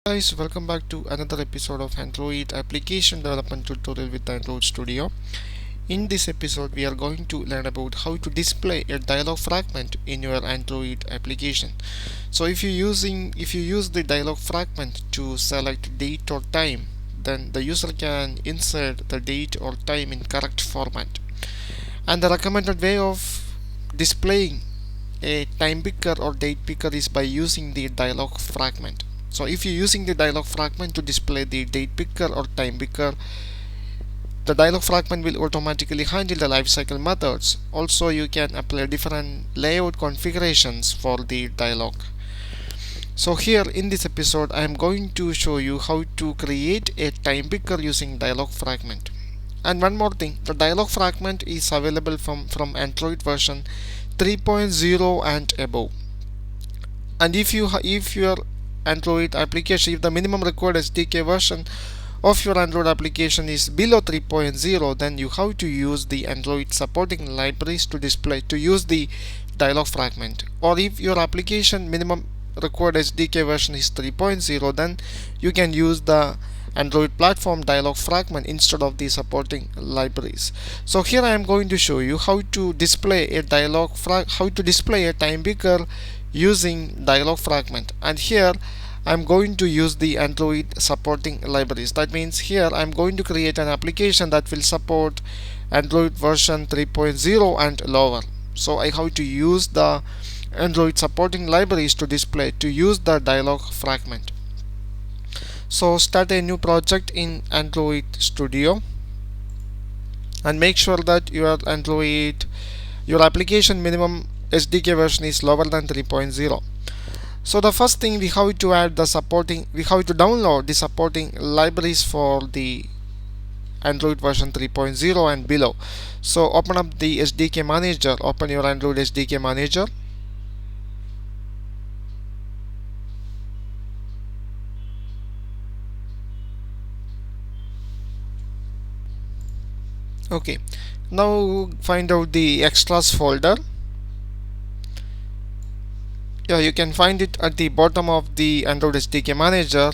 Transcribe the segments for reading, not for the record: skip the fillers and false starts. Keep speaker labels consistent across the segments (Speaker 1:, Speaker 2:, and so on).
Speaker 1: Guys, welcome back to another episode of Android application development tutorial with Android Studio. In this episode we are going to learn about how to display a dialog fragment in your Android application. So if you use the dialog fragment to select date or time, then the user can insert the date or time in correct format. And the recommended way of displaying a time picker or date picker is by using the dialog fragment. So if you're using the dialog fragment to display the date picker or time picker, the dialog fragment will automatically handle the lifecycle methods. Also, you can apply different layout configurations for the dialog. So here in this episode I am going to show you how to create a time picker using dialog fragment. And one more thing, the dialog fragment is available from Android version 3.0 and above. And if your Android application, if the minimum required SDK version of your Android application is below 3.0, then you have to use the Android supporting libraries to use the dialog fragment. Or if your application minimum required SDK version is 3.0, then you can use the Android platform dialog fragment instead of the supporting libraries. So here I am going to show you how to display a time picker using dialog fragment. And here I'm going to use the Android supporting libraries. That means here I'm going to create an application that will support Android version 3.0 and lower. So I have to use the Android supporting libraries to use the dialog fragment. So start a new project in Android Studio and make sure that your application minimum SDK version is lower than 3.0. So the first thing we have to download the supporting libraries for the Android version 3.0 and below. So open up the SDK manager, open your Android SDK manager. Okay, now find out the extras folder. Yeah, you can find it at the bottom of the Android SDK manager.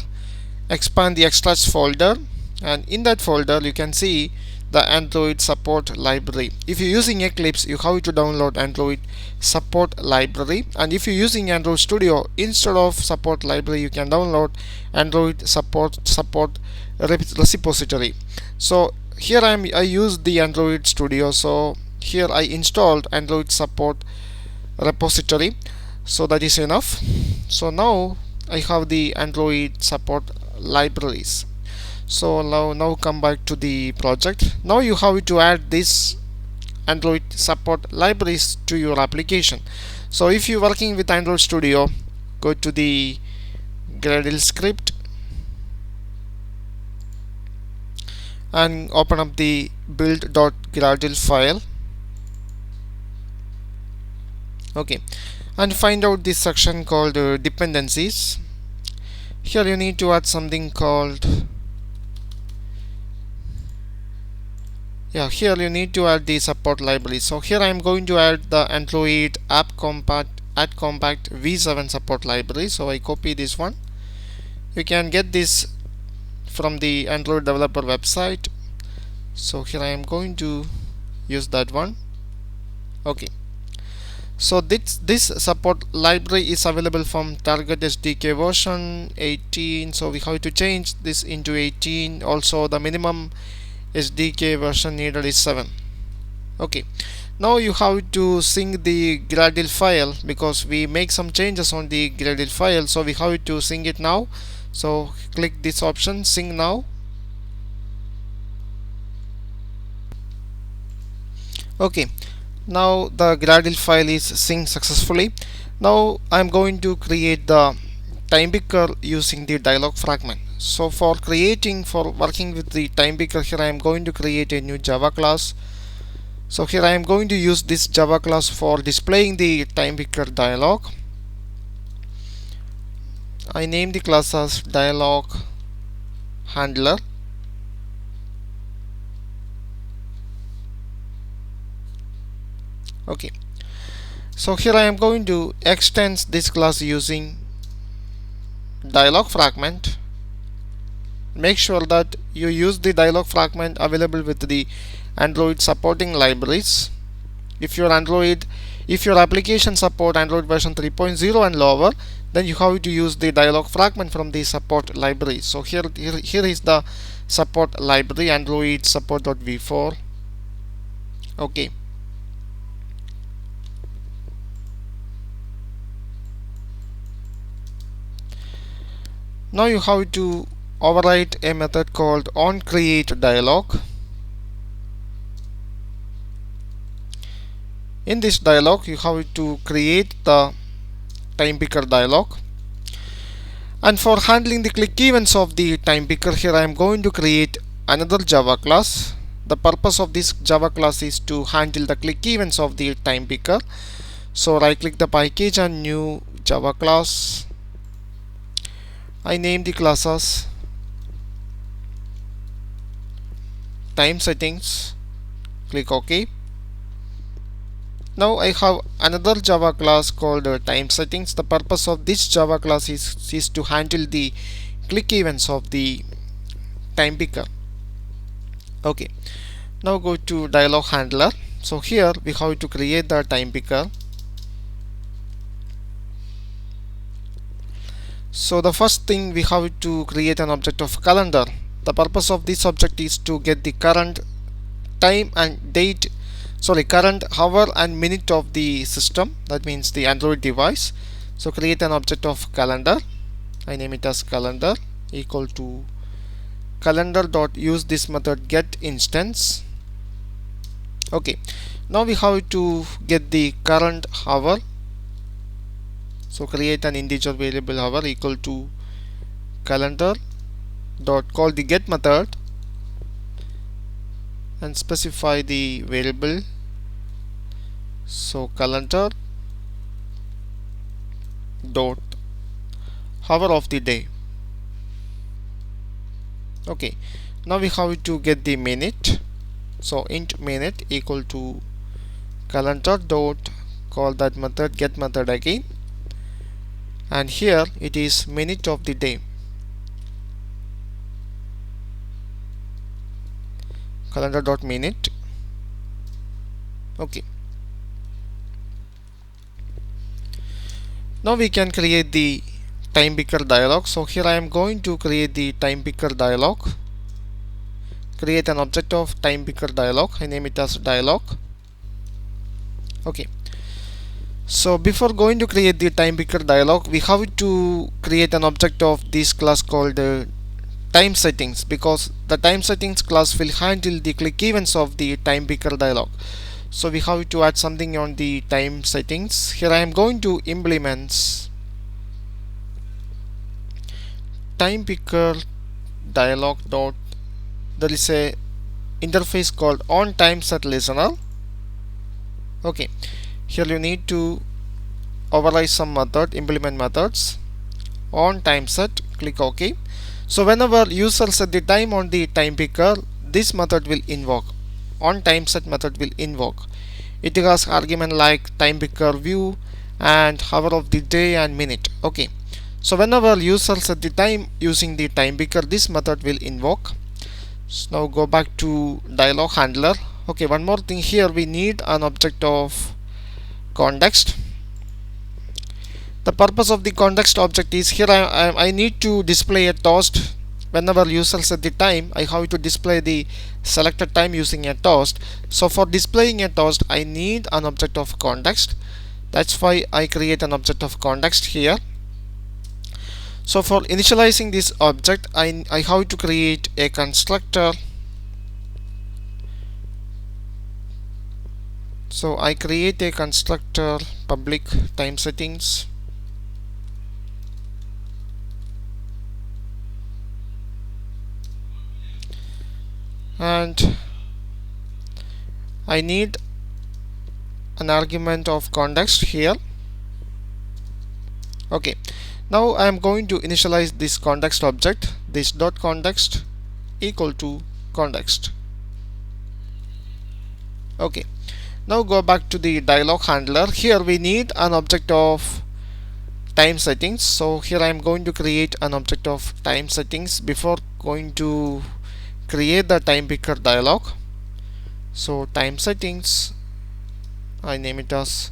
Speaker 1: Expand the extras folder, and in that folder you can see the Android support library. If you're using Eclipse, you have to download Android support library, and if you're using Android Studio, instead of support library you can download Android support repository. So here I use the Android Studio, so here I installed Android support repository, so that is enough. So now I have the Android support libraries. So now come back to the project. Now you have to add this Android support libraries to your application. So if you're working with Android Studio, go to the Gradle script and open up the build.gradle file. Okay, and find out this section called dependencies. Here you need to add something called here you need to add the support library. So here I am going to add the Android app compact v7 support library. So I copy this one. You can get this from the Android developer website. So here I am going to use that one. Okay, so this support library is available from Target SDK version 18. So we have to change this into 18. Also the minimum SDK version needed is 7. Okay, now you have to sync the Gradle file because we make some changes on the Gradle file, so we have to sync it now. So click this option, sync now. Okay, now the Gradle file is synced successfully. Now I am going to create the time picker using the dialog fragment. So for working with the time picker, here I am going to create a new Java class. So here I am going to use this Java class for displaying the time picker dialog. I name the class as dialog handler. Okay, so here I am going to extend this class using dialog fragment make sure that you use the dialog fragment available with the Android supporting libraries. If your application support Android version 3.0 and lower, then you have to use the dialog fragment from the support library. So here is the support library, Android support.v4. Okay, now you have to override a method called onCreateDialog. In this dialog, you have to create the time picker dialog, and for handling the click events of the time picker, here I am going to create another Java class. The purpose of this Java class is to handle the click events of the time picker. So right click the package and new Java class. I name the class as time settings. Click OK. Now I have another Java class called time settings. The purpose of this Java class is to handle the click events of the time picker. Okay, now go to dialog handler. So here we have to create the time picker. So the first thing, we have to create an object of calendar. The purpose of this object is to get the current time and date, current hour and minute of the system, that means the Android device. So create an object of calendar. I name it as calendar, equal to calendar.use this method get instance. Okay, now we have to get the current hour. So create an integer variable hour equal to calendar dot call the get method and specify the variable. So calendar dot hour of the day. Okay, now we have to get the minute. So int minute equal to calendar dot call that method get method again, and here it is minute of the day. Calendar dot minute. Okay, now we can create the time picker dialog. So here I am going to create the time picker dialog. Create an object of time picker dialog. I name it as dialog. Okay, so before going to create the time picker dialog, we have to create an object of this class called time settings, because the time settings class will handle the click events of the time picker dialog. So we have to add something on the time settings. Here I am going to implement time picker dialog dot, there is a interface called on time set listener. Okay, here you need to override some method, implement methods on time set. Click OK. So whenever user set the time on the time picker, this method will invoke. On time set method will invoke. It has argument like time picker view and hour of the day and minute. Okay, so whenever user set the time using the time picker, this method will invoke. So now go back to dialog handler. Okay, one more thing, here we need an object of context. The purpose of the context object is, here I need to display a toast. Whenever user set the time, I have to display the selected time using a toast. So for displaying a toast, I need an object of context. That's why I create an object of context here. So for initializing this object, I have to create a constructor. So I create a constructor public time settings, and I need an argument of context here. Okay, now I am going to initialize this context object, this dot context equal to context. Okay, now go back to the dialog handler. Here we need an object of time settings. So here I am going to create an object of time settings. Before going to create the time picker dialog. So time settings, I name it as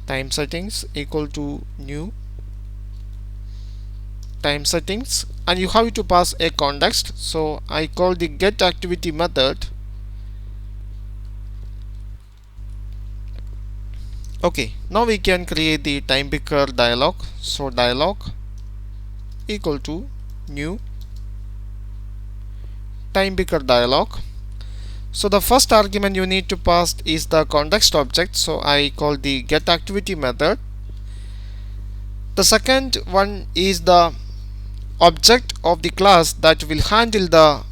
Speaker 1: time settings equal to new time settings, and you have to pass a context. So I call the get activity method. Okay, now we can create the time picker dialog. So dialog equal to new time picker dialog. So the first argument you need to pass is the context object, so I call the get activity method. The second one is the object of the class that will handle the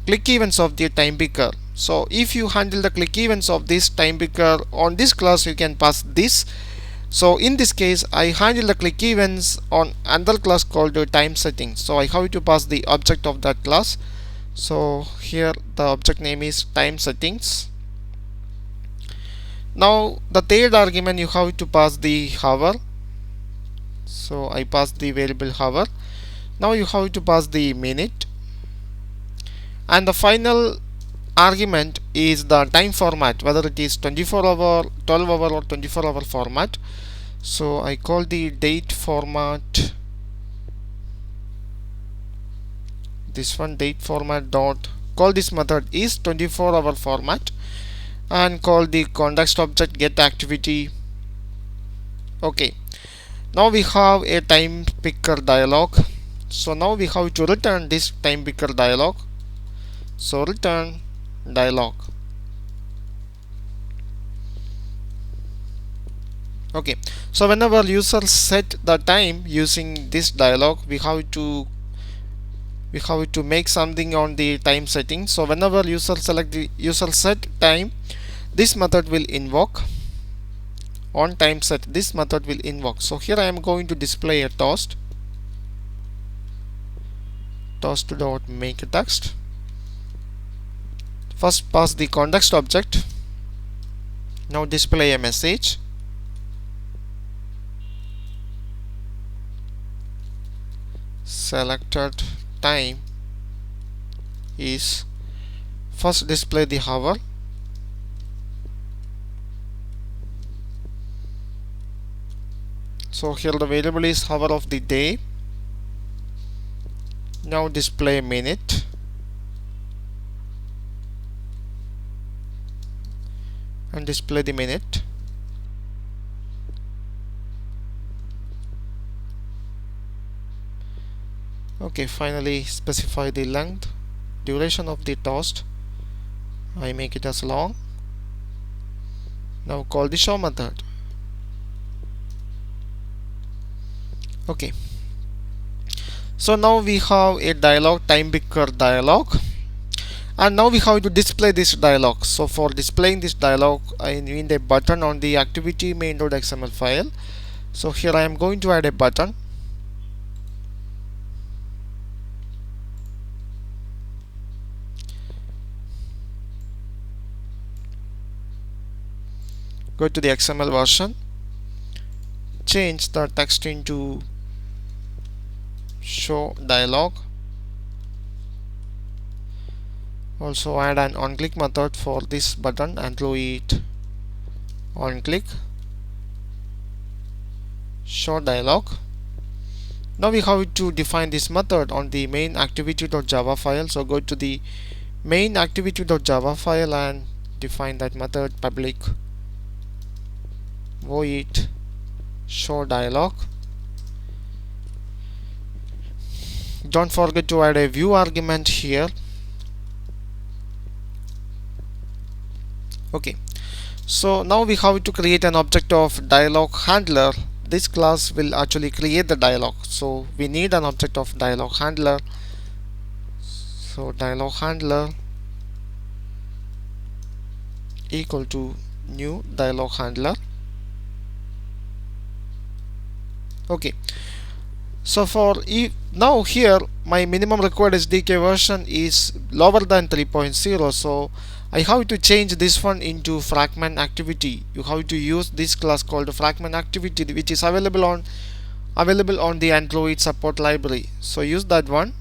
Speaker 1: click events of the time picker. So if you handle the click events of this time picker on this class, you can pass this. So in this case, I handle the click events on another class called time settings, so I have to pass the object of that class. So here the object name is time settings. Now the third argument, you have to pass the hour, so I pass the variable hour. Now you have to pass the minute, and the final argument is the time format, whether it is 24-hour, 12-hour or 24-hour format. So I call the date format, this one date format dot call this method is 24-hour format, and call the context object get activity. Okay, now we have a time picker dialog. So now we have to return this time picker dialog. So return dialog. Okay, so whenever user set the time using this dialog, we have to make something on the time setting. So whenever user select the user set time, this method will invoke. On time set, this method will invoke. So here I am going to display a toast dot make text. First pass the context object. Now display a message. Selected time is first display the hour. So here the variable is hour of the day. Now display minute. And display the minute. Okay, finally specify the length, duration of the toast. I make it as long. Now call the show method. Okay, so now we have a dialog, time picker dialog, and now we have to display this dialog. So for displaying this dialog, I need a button on the activity main.xml file. So here I am going to add a button. Go to the XML version, change the text into show dialog. Also add an on-click method for this button, Android on-click show dialog. Now we have to define this method on the main activity.java file. So go to the main activity.java file and define that method, public void show dialog. Don't forget to add a view argument here. Okay, so now we have to create an object of dialog handler. This class will actually create the dialog, so we need an object of dialog handler. So dialog handler equal to new dialog handler. Okay, so for now here my minimum required SDK version is lower than 3.0, so I have to change this one into fragment activity. You have to use this class called fragment activity, which is available on the Android support library. So use that one.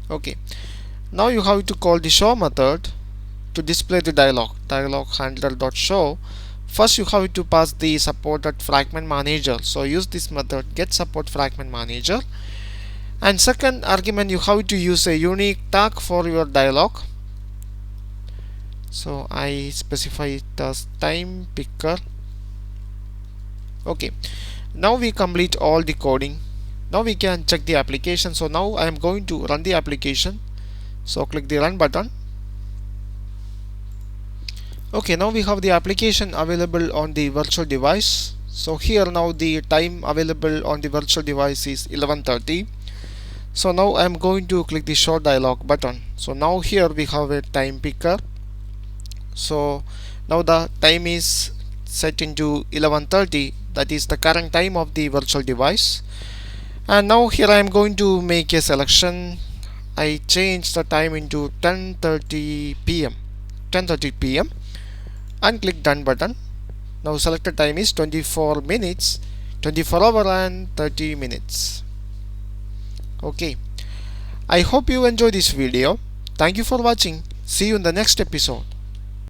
Speaker 1: Okay, now you have to call the show method to display the dialog handler dot show. First you have to pass the supported fragment manager, so use this method get support fragment manager. And second argument, you have to use a unique tag for your dialog, so I specify it as time picker. Okay, now we complete all the coding. Now we can check the application. So now I am going to run the application, so click the run button. Okay, now we have the application available on the virtual device. So here now the time available on the virtual device is 11:30. So now I am going to click the show dialog button. So now here we have a time picker. So now the time is set into 11:30, that is the current time of the virtual device. And now here I am going to make a selection. I change the time into 10:30 p.m. 10:30 p.m. and click done button. Now selected time is 24 minutes, 24 hour and 30 minutes. Okay, I hope you enjoy this video. Thank you for watching. See you in the next episode.